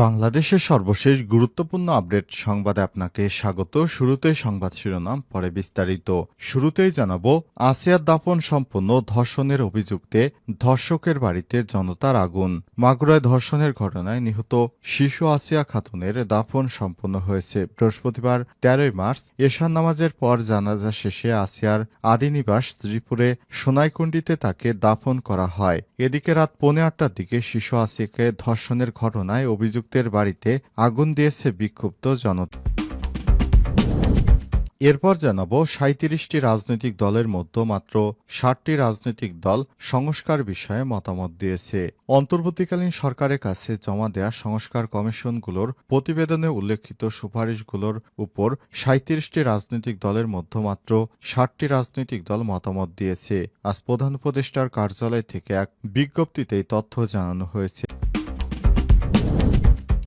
বাংলাদেশের সর্বশেষ গুরুত্বপূর্ণ আপডেট সংবাদে আপনাকে স্বাগত। শুরুতেই সংবাদ শিরোনাম, পরে বিস্তারিত। শুরুতেই জানাবো, আসিয়ার দাফন সম্পন্ন ধর্ষণের অভিযুক্তে ধর্ষকের বাড়িতে জনতার আগুন। মাগুরায় ধর্ষণের ঘটনায় নিহত শিশু আসিয়া খাতুনের দাফন সম্পন্ন হয়েছে বৃহস্পতিবার ১৩ মার্চ এশার নামাজের পর জানাজা শেষে আসিয়ার আদি নিবাস শ্রীপুরে সোনাইকুণ্ডিতে তাকে দাফন করা হয়। এদিকে রাত ৮:৩০টার দিকে শিশু আসিয়াকে ধর্ষণের ঘটনায় অভিযুক্তের বাড়িতে আগুন দিয়েছে বিক্ষুব্ধ জনতা। এরপর জানাবো, ৩৭টি রাজনৈতিক দলের মধ্যে মাত্র ৬০টি রাজনৈতিক দল সংস্কার বিষয়ে মতামত দিয়েছে। অন্তর্বর্তীকালীন সরকারের কাছে জমা দেয়া সংস্কার কমিশনগুলোর প্রতিবেদনে উল্লেখিত সুপারিশগুলোর উপর ৩৭টি রাজনৈতিক দলের মধ্যে মাত্র ৬০টি রাজনৈতিক দল মতামত দিয়েছে। আজ প্রধান উপদেষ্টার কার্যালয় থেকে এক বিজ্ঞপ্তিতে এই তথ্য জানানো হয়েছে।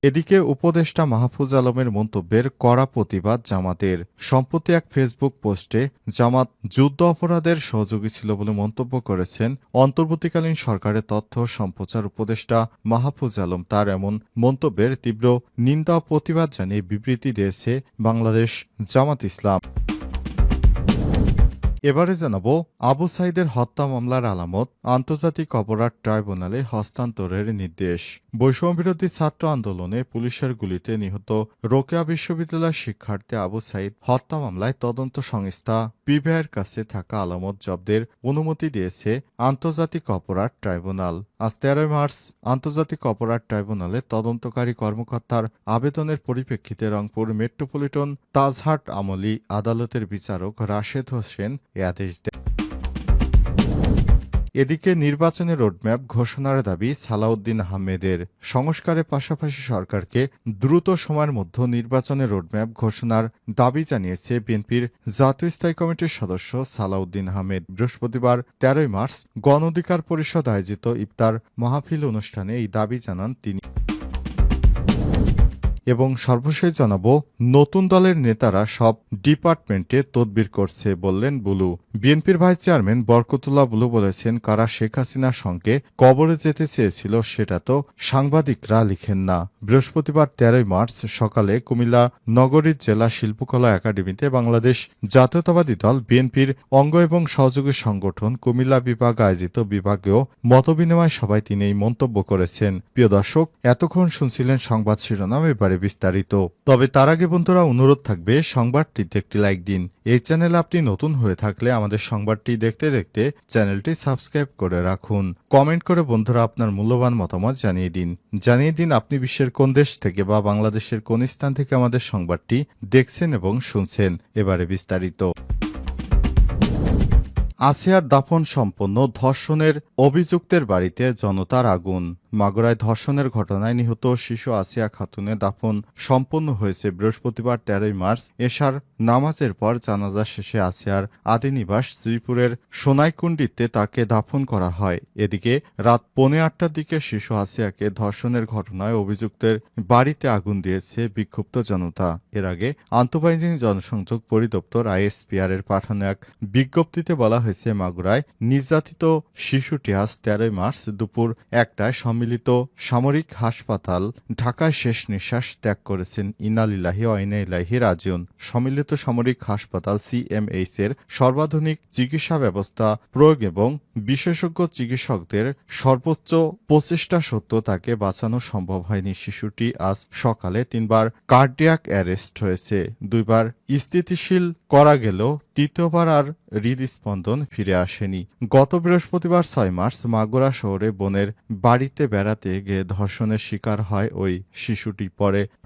এদিকে উপদেষ্টা মাহফুজ আলমের মন্তব্যের কড়া প্রতিবাদ জামাতের। সম্প্রতি এক ফেসবুক পোস্টে জামাত যুদ্ধ অপরাধের সহযোগী ছিল বলে মন্তব্য করেছেন অন্তর্বর্তীকালীন সরকারের তথ্য সম্প্রচার উপদেষ্টা মাহফুজ আলম। তার এমন মন্তব্যের তীব্র নিন্দা ও প্রতিবাদ জানিয়ে বিবৃতি দিয়েছে বাংলাদেশ জামাত ইসলাম। এবারে জানাবো, আবু সাইদের হত্যা মামলার আলামত আন্তর্জাতিক অপরাধ ট্রাইব্যুনালে হস্তান্তরের নির্দেশ। বৈষম্যবিরোধী ছাত্র আন্দোলনে পুলিশের গুলিতে নিহত রোকেয়া বিশ্ববিদ্যালয়ের শিক্ষার্থী আবু সাইদ হত্যা মামলায় তদন্ত সংস্থা পিবিআইয়ের কাছে থাকা আলামত জব্দের অনুমতি দিয়েছে আন্তর্জাতিক অপরাধ ট্রাইব্যুনাল। আজ ১৩ মার্চ আন্তর্জাতিক অপরাধ ট্রাইব্যুনালে তদন্তকারী কর্মকর্তার আবেদনের পরিপ্রেক্ষিতে রংপুর মেট্রোপলিটন তাজহাট আমলি আদালতের বিচারক রাশেদ হোসেন এ আদেশ দেন। এদিকে নির্বাচনের রোডম্যাপ ঘোষণার দাবি সালাউদ্দিন আহমেদের। সংস্কারের পাশাপাশি সরকারকে দ্রুত সময়ের মধ্যে নির্বাচনের রোডম্যাপ ঘোষণার দাবি জানিয়েছে বিএনপির জাতীয় স্থায়ী কমিটির সদস্য সালাউদ্দিন আহমেদ। বৃহস্পতিবার ১৩ মার্চ গণ অধিকার পরিষদ আয়োজিত ইফতার মাহফিল অনুষ্ঠানে এই দাবি জানান তিনি। এবং সর্বশেষ জানাবো, নতুন দলের নেতারা সব ডিপার্টমেন্টে তদবির করছে বললেন বুলু। বিএনপির ভাইস চেয়ারম্যান বরকতুল্লাহ বুলু বলেছেন, কারা শেখ হাসিনার সঙ্গে কবরে যেতে চেয়েছিল সেটা তো সাংবাদিকরা লিখেন না। বৃহস্পতিবার ১৩ মার্চ সকালে কুমিল্লা নগরীর জেলা শিল্পকলা একাডেমিতে বাংলাদেশ জাতীয়তাবাদী দল বিএনপির অঙ্গ এবং সহযোগী সংগঠন কুমিল্লা বিভাগ আয়োজিত বিভাগীয় মতবিনিময় সভায় তিনি এই মন্তব্য করেছেন। প্রিয় দর্শক, এতক্ষণ শুনছিলেন সংবাদ শিরোনাম, এবারে বিস্তারিত। তবে তার আগে বন্ধুরা অনুরোধ থাকবে, সংবাদটিতে একটি লাইক দিন। এই চ্যানেলে আপনি নতুন হয়ে থাকলে আমাদের সংবাদটি দেখতে দেখতে চ্যানেলটি সাবস্ক্রাইব করে রাখুন। কমেন্ট করে বন্ধুরা আপনার মূল্যবান মতামত জানিয়ে দিন আপনি বিশ্বের কোন দেশ থেকে বা বাংলাদেশের কোন স্থান থেকে আমাদের সংবাদটি দেখছেন এবং শুনছেন। এবারে বিস্তারিত। আসিয়ার দাফন সম্পন্ন ধর্ষণের অভিযুক্তের বাড়িতে জনতার আগুন। মাগুরায় ধর্ষণের ঘটনায় নিহত শিশু আসিয়া খাতুনের দাফন সম্পন্ন হয়েছে বৃহস্পতিবার ১৩ মার্চ এশার নামাজের পর জানাজা শেষে আসিয়ার আদি নিবাস শ্রীপুরের সোনাইকুণ্ডিতে তাকে দাফন করা হয়। এদিকে রাত ৮:৩০টার দিকে শিশু আসিয়াকে ধর্ষণের ঘটনায় অভিযুক্তের বাড়িতে আগুন দিয়েছে বিক্ষুব্ধ জনতা। এর আগে আন্তঃবাহিনী জনসংযোগ পরিদপ্তর আইএসপিআর এর পাঠানো এক বিজ্ঞপ্তিতে বলা হয়েছে, মাগুরায় নির্যাতিত শিশুটি আজ ১৩ মার্চ দুপুর ১টায় সম্মিলিত সামরিক হাসপাতাল ঢাকায় শেষ নিঃশ্বাস ত্যাগ করেছেন। ইন্না লিল্লাহি ওয়া ইন্না ইলাইহি রাজিউন। সম্মিলিত সামরিক হাসপাতাল সিএমএইচ এর সর্বাধুনিক চিকিৎসা ব্যবস্থা প্রয়োগ এবং বিশেষজ্ঞ চিকিৎসকদের সর্বোচ্চ প্রচেষ্টা সত্ত্বেও তাকে বাঁচানো সম্ভব হয়নি। শিশুটি আজ সকালে ৩বার কার্ডিয়াক অ্যারেস্ট হয়েছে। ২বার স্থিতিশীল করা গেলেও তৃতীয়বার আর হৃদস্পন্দন ফিরে আসেনি। গত বৃহস্পতিবার ৬ মার্চ মাগুরা শহরে বোনের বাড়িতে বেড়াতে গিয়ে ধর্ষণের শিকার হয় ওই শিশুটি।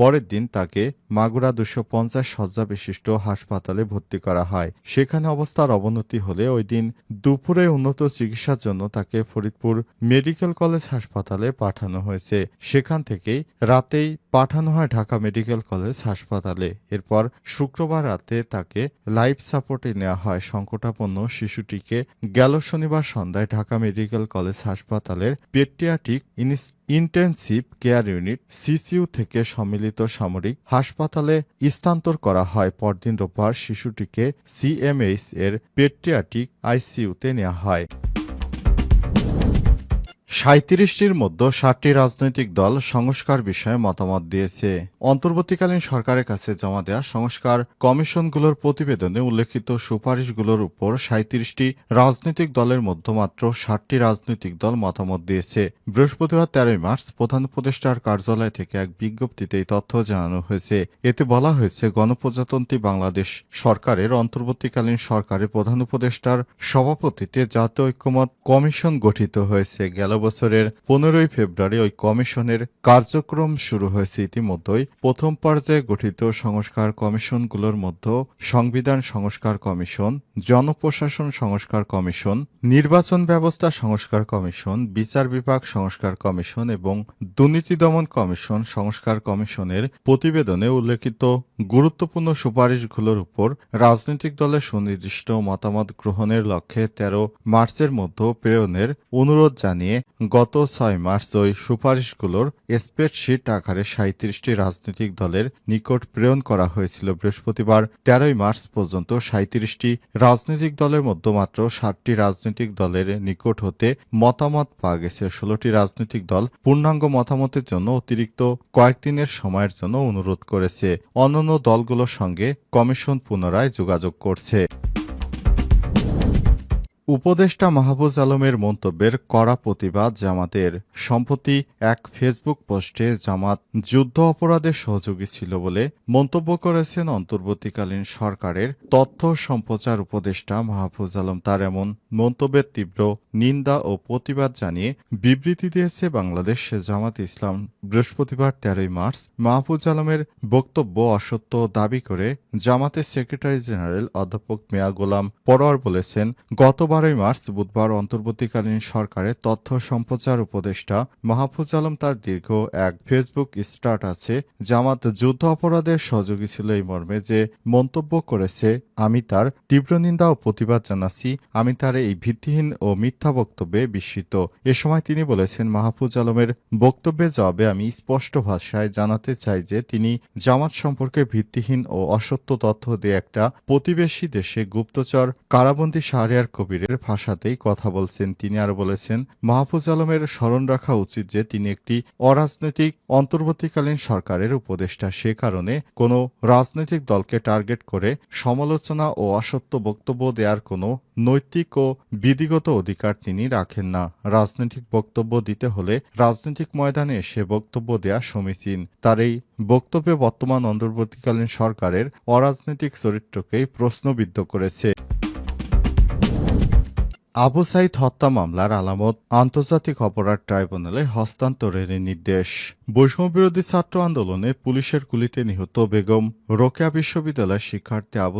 পরের দিন তাকে মাগুরা ২৫০ শয্যা বিশিষ্ট হাসপাতালে ভর্তি করা হয়। সেখানে অবস্থার অবনতি হলে ওই দিন দুপুরে উন্নত চিকিৎসার জন্য তাকে ফরিদপুর মেডিকেল কলেজ হাসপাতালে পাঠানো হয়েছে। সেখান থেকেই রাতেই পাঠানো হয় ঢাকা মেডিকেল কলেজ হাসপাতালে। এরপর শুক্রবার রাতে তাকে লাইফ সাপোর্টে নেওয়া হয়। সংকটাপন্ন শিশুটিকে গেল শনিবার সন্ধ্যায় ঢাকা মেডিকেল কলেজ হাসপাতালের paediatric intensive care unit CCU থেকে সম্মিলিত সামরিক হাসপাতালে স্থানান্তর করা হয়। পরদিন রোববার শিশুটিকে সিএমএইচ এর পেডিয়াট্রিক আইসিইউতে নেওয়া হয়। ৩৭টির মধ্যে ৭টি রাজনৈতিক দল সংস্কার বিষয়ে মতামত দিয়েছে। অন্তর্বর্তীকালীন সরকারের কাছে জমা দেওয়া সংস্কার কমিশনগুলোর প্রতিবেদনে উল্লেখিত সুপারিশগুলোর উপর ৩৭টি রাজনৈতিক দলের মধ্যে মাত্র ৭টি রাজনৈতিক দল মতামত দিয়েছে। বৃহস্পতিবার ১৩ মার্চ প্রধান উপদেষ্টার কার্যালয় থেকে এক বিজ্ঞপ্তিতে এই তথ্য জানানো হয়েছে। এতে বলা হয়েছে, গণপ্রজাতন্ত্রী বাংলাদেশ সরকারের অন্তর্বর্তীকালীন সরকারের প্রধান উপদেষ্টার সভাপতিত্বে জাতীয় ঐক্যমত কমিশন গঠিত হয়েছে। গেল বছরের ১৫ই ফেব্রুয়ারি ওই কমিশনের কার্যক্রম শুরু হয়েছে। ইতিমধ্যেই প্রথম পর্যায়ে গঠিত সংস্কার কমিশনগুলোর মধ্যে সংবিধান সংস্কার কমিশন, জনপ্রশাসন সংস্কার কমিশন, নির্বাচন ব্যবস্থা সংস্কার কমিশন, বিচার বিভাগ সংস্কার কমিশন এবং দুর্নীতি দমন কমিশন সংস্কার কমিশনের প্রতিবেদনে উল্লেখিত গুরুত্বপূর্ণ সুপারিশগুলোর উপর রাজনৈতিক দলের সুনির্দিষ্ট মতামত গ্রহণের লক্ষ্যে ১৩ মার্চের মধ্যে প্রেরণের অনুরোধ জানিয়ে গত ৬ মার্চ ওই সুপারিশগুলোর স্প্রেডশিট আকারে ৩৭টি রাজনৈতিক দলের নিকট প্রেরণ করা হয়েছিল। বৃহস্পতিবার ১৩ মার্চ পর্যন্ত ৩৭টি রাজনৈতিক দলের মধ্যে মাত্র ৭টি রাজনৈতিক দলের নিকট হতে মতামত পাওয়া গেছে। ১৬টি রাজনৈতিক দল পূর্ণাঙ্গ মতামতের জন্য অতিরিক্ত কয়েকদিনের সময়ের জন্য অনুরোধ করেছে। অন্যান্য দলগুলোর সঙ্গে কমিশন পুনরায় যোগাযোগ করছে। উপদেষ্টা মাহফুজ আলমের মন্তব্যের কড়া প্রতিবাদ জামাতের। সম্প্রতি এক ফেসবুক পোস্টে জামাত যুদ্ধ অপরাধের সহযোগী ছিল বলে মন্তব্য করেছেন অন্তর্বর্তীকালীন সরকারের তথ্য সম্প্রচার উপদেষ্টা মাহফুজ আলম। তার এমন মন্তব্যের তীব্র নিন্দা ও প্রতিবাদ জানিয়ে বিবৃতি দিয়েছে বাংলাদেশ জামাত ইসলাম। বৃহস্পতিবার ১৩ মার্চ মাহফুজ আলমের বক্তব্য অসত্য দাবি করে জামাতের সেক্রেটারি জেনারেল অধ্যাপক মিয়া গোলাম পরোয়ার বলেছেন, গত ১২ মার্চ বুধবার অন্তর্বর্তীকালীন সরকারের তথ্য সম্প্রচার উপদেষ্টা মাহফুজ আলম তার দীর্ঘ এক ফেসবুক স্ট্যাটাসে জামাত যুদ্ধ অপরাধের সহযোগী ছিল এই মর্মে যে মন্তব্য করেছে, আমি তার তীব্র নিন্দা ও প্রতিবাদ জানাচ্ছি। আমি তার এই ভিত্তিহীন ও মিথ্যা বক্তব্যে বিস্মিত। এ সময় তিনি বলেছেন, মাহফুজ আলমের বক্তব্যের জবাবে আমি স্পষ্ট ভাষায় জানাতে চাই যে তিনি জামাত সম্পর্কে ভিত্তিহীন ও অসত্য তথ্য দিয়ে একটা প্রতিবেশী দেশে গুপ্তচর কারাবন্দী শাহরিয়ার কবিরের ভাষাতেই কথা বলছেন। তিনি আরো বলেছেন, মাহফুজ আলমের স্মরণ রাখা উচিত যে তিনি একটি অরাজনৈতিক অন্তর্বর্তীকালীন সরকারের উপদেষ্টা। সে কারণে কোনো রাজনৈতিক দলকে টার্গেট করে সমালোচনা ও অসত্য বক্তব্য দেওয়ার কোনো নৈতিক ও বিধিগত অধিকার তিনি রাখেন না। রাজনৈতিক বক্তব্য দিতে হলে রাজনৈতিক ময়দানে এসে বক্তব্য দেয়া সমীচীন। তার এই বক্তব্যে বর্তমান অন্তর্বর্তীকালীন সরকারের অরাজনৈতিক চরিত্রকেই প্রশ্নবিদ্ধ করেছে। আবু সাইদ হত্যা মামলার আলামত আন্তর্জাতিক অপরাধ ট্রাইব্যুনালে হস্তান্তরের নির্দেশ। বৈষম্যবিরোধী ছাত্র আন্দোলনে পুলিশের গুলিতে নিহত বেগম রোকেয়া বিশ্ববিদ্যালয়ের শিক্ষার্থী আবু